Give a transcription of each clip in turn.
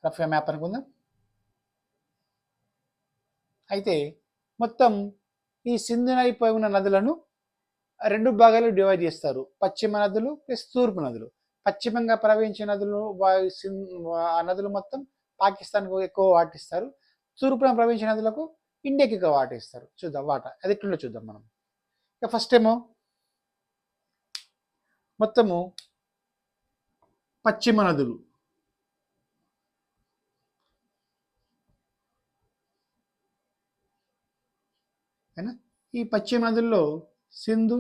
రఫ్గా మ్యాప్ అనుకుందాం. అయితే మొత్తం ఈ సింధు నది పై ఉన్న నదులను 2 భాగాలు డివైడ్ చేస్తారు. పశ్చిమ నదులు ప్లస్ తూర్పు నదులు. పశ్చిమంగా ప్రవహించే నదులు ఆ నదులు మొత్తం పాకిస్తాన్కు ఎక్కువ వాటిస్తారు. తూర్పున ప్రవహించే నదులకు ఇండియాకి ఎక్కువ వాటిస్తారు. చూద్దాం వాటా అది ఎట్లుందో చూద్దాం మనం. ఇక ఫస్ట్ ఏమో మొత్తము పశ్చిమ నదులు. ఓకేనా? ఈ పశ్చిమ నదుల్లో సింధు,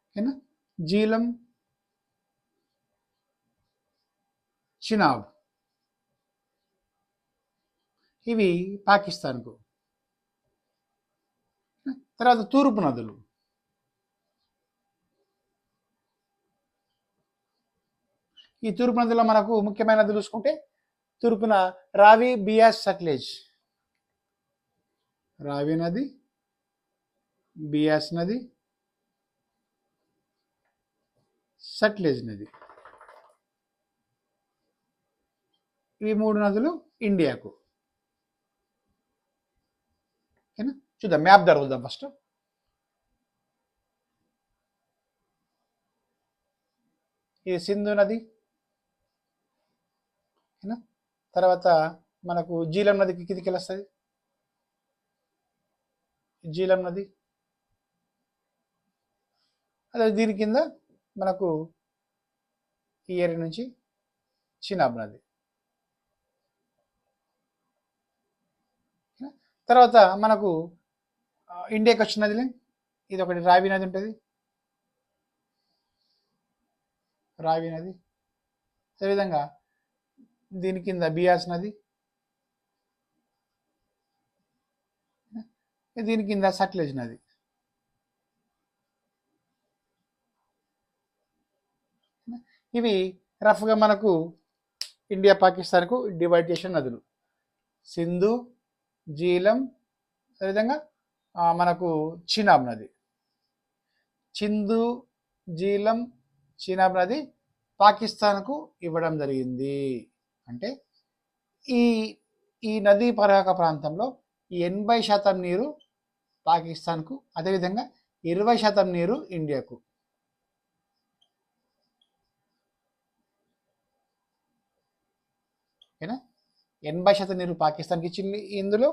ఓకేనా, జీలం, చినాబ్ ఇవి పాకిస్తాన్కు. తర్వాత తూర్పు నదులు ఈ తూర్పు నదుల్లో మనకు ముఖ్యమైన నదులు చూసుకుంటే తూర్పున రావి, బియాస్, సట్లెజ్. రావి నది, బియాస్ నది, సట్లెజ్ నది. ఈ 3 నదులు ఇండియాకు. ఓకేనా? చూద్దాం మ్యాప్ జరుగుద్దాం ఫస్ట్. ఇది సింధు నది. ఓకేనా? తర్వాత మనకు జీలం నదికి కిందికి వస్తుంది. జీలం నది. అదే దీని కింద మనకు ఈ ఏరియా నుంచి చినాబ్ నది. తర్వాత మనకు ఇండియాకి వచ్చిన నదిలే ఇది ఒకటి రావి నది ఉంటుంది. రావి నది. అదేవిధంగా దీని కింద బియాస్ నది. దీని కింద సట్లెజ్ నది. ఇవి రఫ్గా మనకు ఇండియా పాకిస్తాన్కు డివైడ్ చేసిన నదులు. సింధు, జీలం, అదేవిధంగా మనకు చినాబ్ నది. సింధు, జీలం, చినాబ్ నది పాకిస్తాన్కు ఇవ్వడం జరిగింది. అంటే ఈ ఈ నదీ పరివాహక ప్రాంతంలో 80% నీరు పాకిస్తాన్కు, అదేవిధంగా 20% నీరు ఇండియాకు. ఓకేనా? 80% నీరు పాకిస్తాన్కి ఇచ్చింది, ఇందులో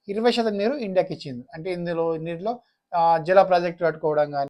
20% నీరు ఇండియాకి ఇచ్చింది. అంటే ఇందులో నీటిలో జల ప్రాజెక్టు కట్టుకోవడం కానీ